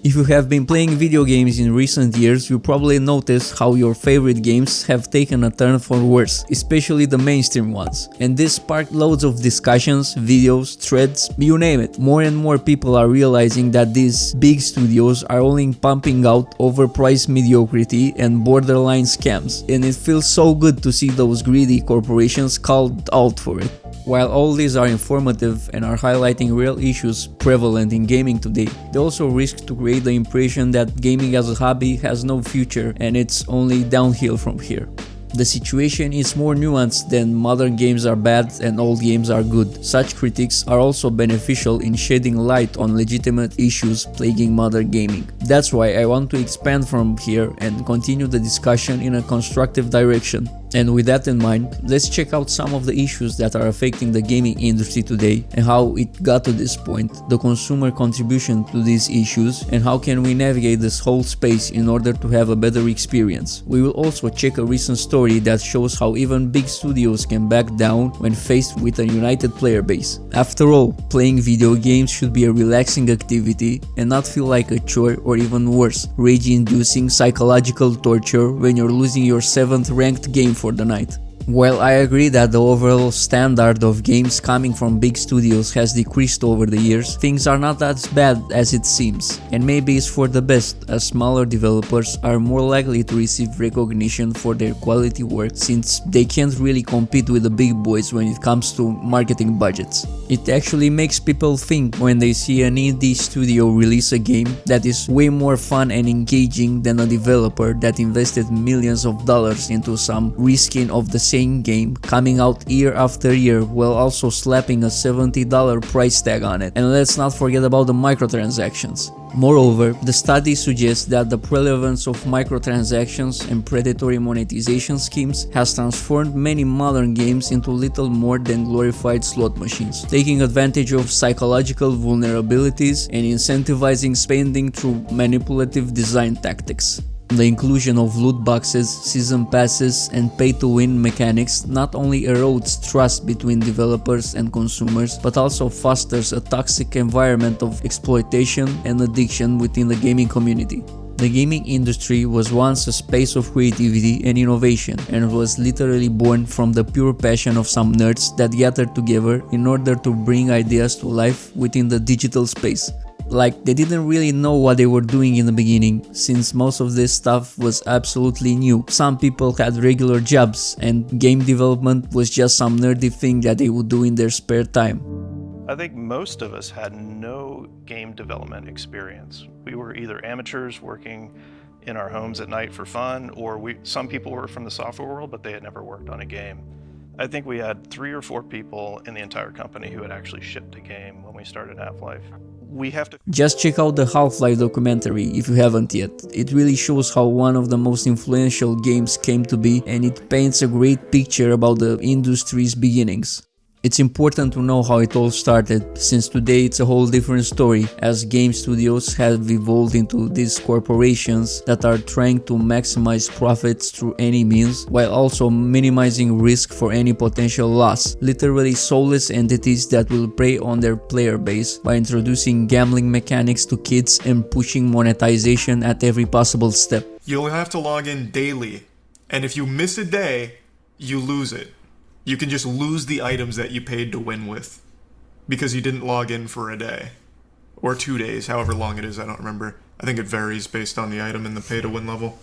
If you have been playing video games in recent years, you probably noticed how your favorite games have taken a turn for worse, especially the mainstream ones. And this sparked loads of discussions, videos, threads, you name it. More and more people are realizing that these big studios are only pumping out overpriced mediocrity and borderline scams, and it feels so good to see those greedy corporations called out for it. While all these are informative and are highlighting real issues prevalent in gaming today, they also risk to create the impression that gaming as a hobby has no future and it's only downhill from here. The situation is more nuanced than modern games are bad and old games are good. Such critics are also beneficial in shedding light on legitimate issues plaguing modern gaming. That's why I want to expand from here and continue the discussion in a constructive direction. And with that in mind, let's check out some of the issues that are affecting the gaming industry today and how it got to this point, the consumer contribution to these issues, and how can we navigate this whole space in order to have a better experience. We will also check a recent story that shows how even big studios can back down when faced with a united player base. After all, playing video games should be a relaxing activity and not feel like a chore or even worse, rage-inducing psychological torture when you're losing your 7th ranked game for the night. While I agree that the overall standard of games coming from big studios has decreased over the years, things are not as bad as it seems, and maybe it's for the best, as smaller developers are more likely to receive recognition for their quality work since they can't really compete with the big boys when it comes to marketing budgets. It actually makes people think when they see an indie studio release a game that is way more fun and engaging than a developer that invested millions of dollars into some reskin of the same game coming out year after year while also slapping a $70 price tag on it. And let's not forget about the microtransactions. Moreover, the study suggests that the prevalence of microtransactions and predatory monetization schemes has transformed many modern games into little more than glorified slot machines, taking advantage of psychological vulnerabilities and incentivizing spending through manipulative design tactics. The inclusion of loot boxes, season passes, and pay-to-win mechanics not only erodes trust between developers and consumers, but also fosters a toxic environment of exploitation and addiction within the gaming community. The gaming industry was once a space of creativity and innovation, and was literally born from the pure passion of some nerds that gathered together in order to bring ideas to life within the digital space. Like, they didn't really know what they were doing in the beginning, since most of this stuff was absolutely new. Some people had regular jobs, and game development was just some nerdy thing that they would do in their spare time. I think most of us had no game development experience. We were either amateurs working in our homes at night for fun, or some people were from the software world, but they had never worked on a game. I think we had 3 or 4 people in the entire company who had actually shipped a game when we started Half-Life. Just check out the Half-Life documentary if you haven't yet. It really shows how one of the most influential games came to be, and it paints a great picture about the industry's beginnings. It's important to know how it all started, since today it's a whole different story, as game studios have evolved into these corporations that are trying to maximize profits through any means, while also minimizing risk for any potential loss. Literally soulless entities that will prey on their player base by introducing gambling mechanics to kids and pushing monetization at every possible step. You'll have to log in daily, and if you miss a day, you lose it. You can just lose the items that you paid to win with because you didn't log in for a day or 2 days, however long it is, I don't remember. I think it varies based on the item and the pay to win level.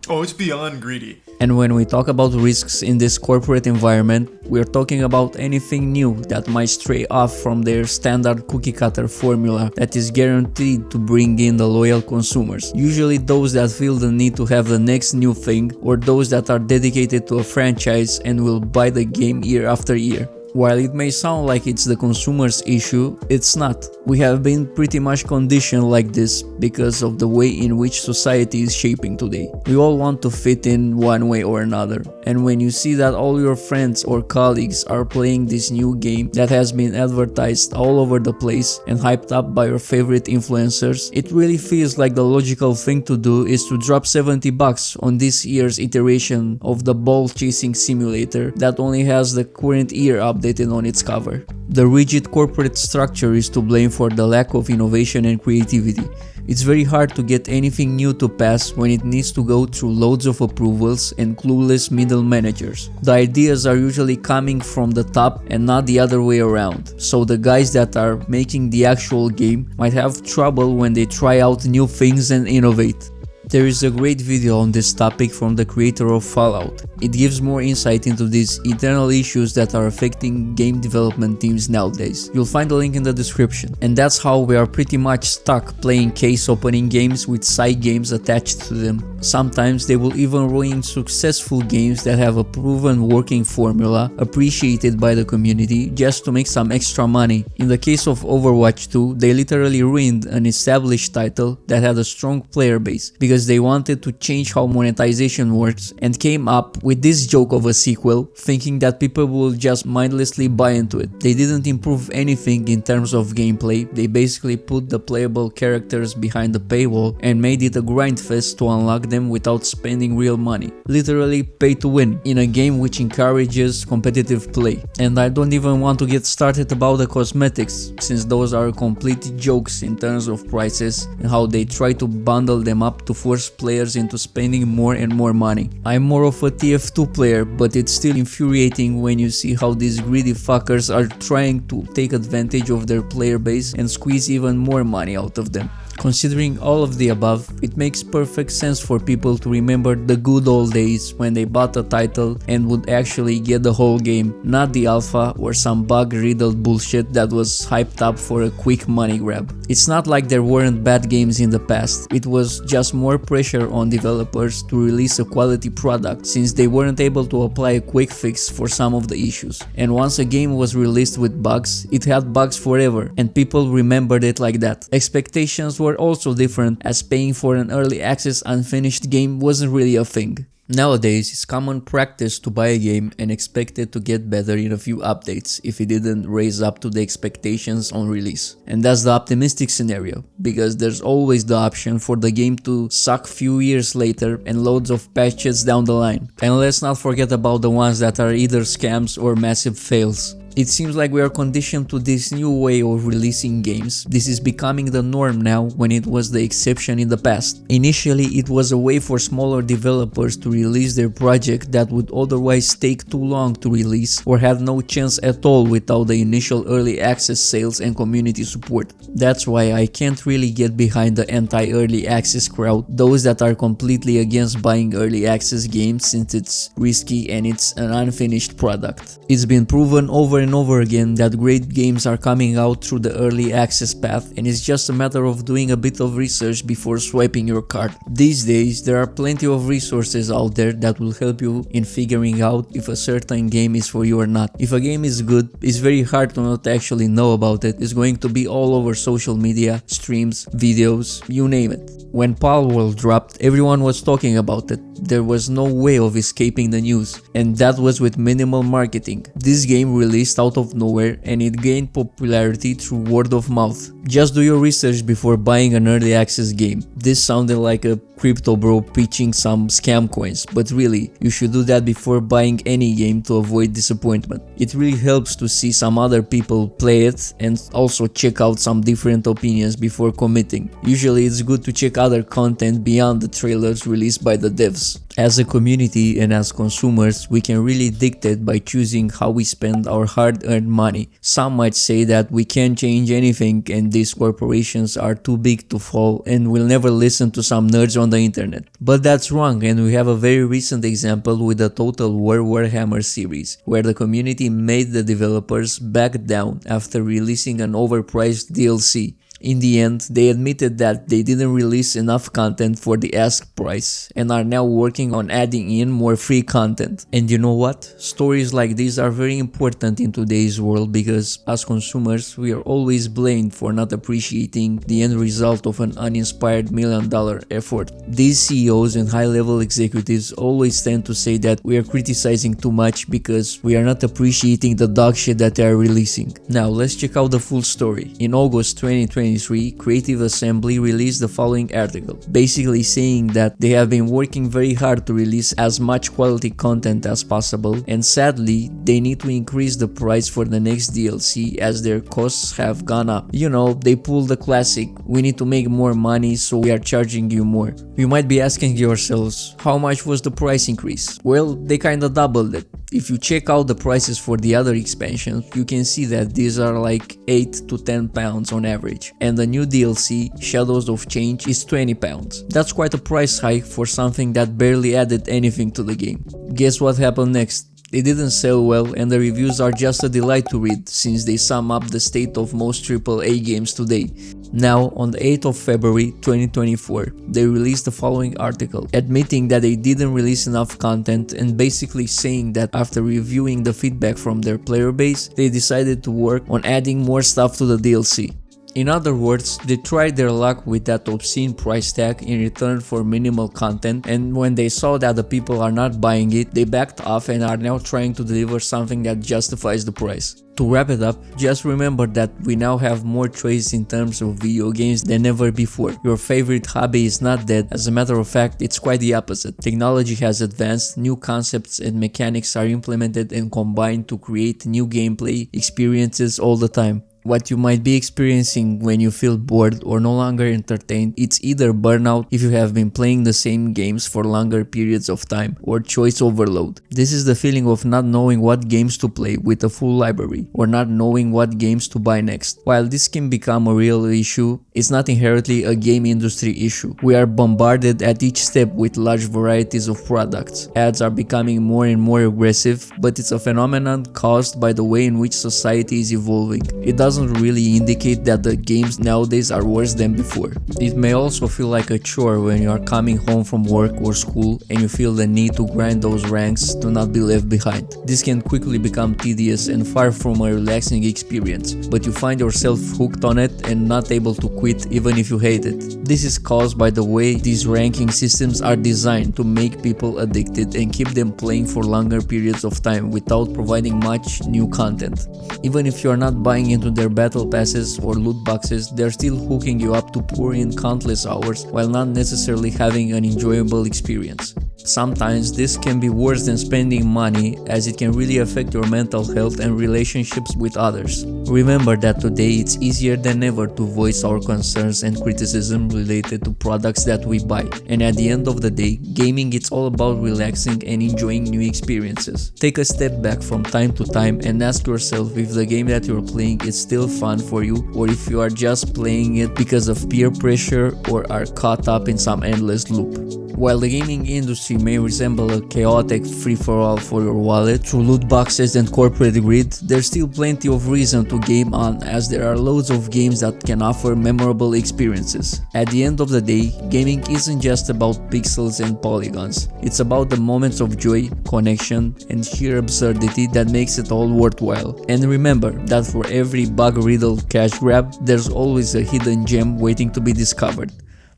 Oh, it's beyond greedy. And when we talk about risks in this corporate environment, we're talking about anything new that might stray off from their standard cookie cutter formula that is guaranteed to bring in the loyal consumers. Usually those that feel the need to have the next new thing, or those that are dedicated to a franchise and will buy the game year after year. While it may sound like it's the consumer's issue, it's not. We have been pretty much conditioned like this because of the way in which society is shaping today. We all want to fit in one way or another, and when you see that all your friends or colleagues are playing this new game that has been advertised all over the place and hyped up by your favorite influencers, it really feels like the logical thing to do is to drop $70 on this year's iteration of the ball chasing simulator that only has the current year updated on its cover. The rigid corporate structure is to blame for the lack of innovation and creativity, It's very hard to get anything new to pass when it needs to go through loads of approvals and clueless middle managers. The ideas are usually coming from the top and not the other way around, so the guys that are making the actual game might have trouble when they try out new things and innovate. There is a great video on this topic from the creator of Fallout. It gives more insight into these internal issues that are affecting game development teams nowadays. You'll find a link in the description. And that's how we are pretty much stuck playing case opening games with side games attached to them. Sometimes they will even ruin successful games that have a proven working formula appreciated by the community just to make some extra money. In the case of Overwatch 2, they literally ruined an established title that had a strong player base because they wanted to change how monetization works and came up with this joke of a sequel, thinking that people will just mindlessly buy into it. They didn't improve anything in terms of gameplay, they basically put the playable characters behind the paywall and made it a grind fest to unlock them without spending real money. Literally pay to win, in a game which encourages competitive play. And I don't even want to get started about the cosmetics, since those are complete jokes in terms of prices and how they try to bundle them up to force players into spending more and more money. I'm more of a TF2 player, but it's still infuriating when you see how these greedy fuckers are trying to take advantage of their player base and squeeze even more money out of them. Considering all of the above, it makes perfect sense for people to remember the good old days when they bought a title and would actually get the whole game, not the alpha or some bug-riddled bullshit that was hyped up for a quick money grab. It's not like there weren't bad games in the past, it was just more pressure on developers to release a quality product since they weren't able to apply a quick fix for some of the issues. And once a game was released with bugs, it had bugs forever and people remembered it like that. Expectations were also different, as paying for an early access unfinished game wasn't really a thing. Nowadays, it's common practice to buy a game and expect it to get better in a few updates if it didn't raise up to the expectations on release. And that's the optimistic scenario, because there's always the option for the game to suck few years later and loads of patches down the line. And let's not forget about the ones that are either scams or massive fails. It seems like we are conditioned to this new way of releasing games. This is becoming the norm now when it was the exception in the past. Initially, it was a way for smaller developers to release their project that would otherwise take too long to release or have no chance at all without the initial early access sales and community support. That's why I can't really get behind the anti-early access crowd, those that are completely against buying early access games since it's risky and it's an unfinished product. It's been proven over and over again that great games are coming out through the early access path, and it's just a matter of doing a bit of research before swiping your card. These days there are plenty of resources out there that will help you in figuring out if a certain game is for you or not. If a game is good, it's very hard to not actually know about it. It's going to be all over social media, streams, videos, you name it. When Palworld dropped, everyone was talking about it. There was no way of escaping the news, and that was with minimal marketing. This game released out of nowhere and it gained popularity through word of mouth. Just do your research before buying an early access game. This sounded like a crypto bro pitching some scam coins, but really, you should do that before buying any game to avoid disappointment. It really helps to see some other people play it and also check out some different opinions before committing. Usually it's good to check other content beyond the trailers released by the devs. As a community and as consumers, we can really dictate by choosing how we spend our hard-earned money. Some might say that we can't change anything and these corporations are too big to fall and will never listen to some nerds on the internet. But that's wrong, and we have a very recent example with the Total War Warhammer series, where the community made the developers back down after releasing an overpriced DLC. In the end, they admitted that they didn't release enough content for the asked price and are now working on adding in more free content. And you know what? Stories like these are very important in today's world because as consumers, we are always blamed for not appreciating the end result of an uninspired $1 million effort. These CEOs and high-level executives always tend to say that we are criticizing too much because we are not appreciating the dog shit that they are releasing. Now, let's check out the full story. In August 2020, 2023, Creative Assembly released the following article, basically saying that they have been working very hard to release as much quality content as possible, and sadly, they need to increase the price for the next DLC as their costs have gone up. You know, they pulled the classic, we need to make more money so we are charging you more. You might be asking yourselves, how much was the price increase? Well, they kinda doubled it. If you check out the prices for the other expansions, you can see that these are like 8 to 10 pounds on average, and the new DLC, Shadows of Change, is 20 pounds. That's quite a price hike for something that barely added anything to the game. Guess what happened next? It didn't sell well, and the reviews are just a delight to read since they sum up the state of most AAA games today. Now, on the 8th of February 2024, they released the following article, admitting that they didn't release enough content and basically saying that after reviewing the feedback from their player base, they decided to work on adding more stuff to the DLC. In other words, they tried their luck with that obscene price tag in return for minimal content, and when they saw that the people are not buying it, they backed off and are now trying to deliver something that justifies the price. To wrap it up, just remember that we now have more choice in terms of video games than ever before. Your favorite hobby is not dead, as a matter of fact, it's quite the opposite. Technology has advanced, new concepts and mechanics are implemented and combined to create new gameplay experiences all the time. What you might be experiencing when you feel bored or no longer entertained, it's either burnout if you have been playing the same games for longer periods of time, or choice overload. This is the feeling of not knowing what games to play with a full library, or not knowing what games to buy next. While this can become a real issue, it's not inherently a game industry issue. We are bombarded at each step with large varieties of products. Ads are becoming more and more aggressive, but it's a phenomenon caused by the way in which society is evolving. It doesn't really indicate that the games nowadays are worse than before. It may also feel like a chore when you are coming home from work or school and you feel the need to grind those ranks to not be left behind. This can quickly become tedious and far from a relaxing experience, but you find yourself hooked on it and not able to quit even if you hate it. This is caused by the way these ranking systems are designed to make people addicted and keep them playing for longer periods of time without providing much new content. Even if you are not buying into their battle passes or loot boxes, they're still hooking you up to pour in countless hours while not necessarily having an enjoyable experience. Sometimes this can be worse than spending money, as it can really affect your mental health and relationships with others. Remember that today it's easier than ever to voice our concerns and criticism related to products that we buy, and at the end of the day, gaming it's all about relaxing and enjoying new experiences. Take a step back from time to time and ask yourself if the game that you're playing is still fun for you, or if you are just playing it because of peer pressure or are caught up in some endless loop. While the gaming industry may resemble a chaotic free-for-all for your wallet through loot boxes and corporate greed, there's still plenty of reason to game on, as there are loads of games that can offer memorable experiences. At the end of the day, gaming isn't just about pixels and polygons. It's about the moments of joy, connection, and sheer absurdity that makes it all worthwhile. And remember that for every bug-riddled cash grab, there's always a hidden gem waiting to be discovered.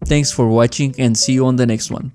Thanks for watching and see you on the next one.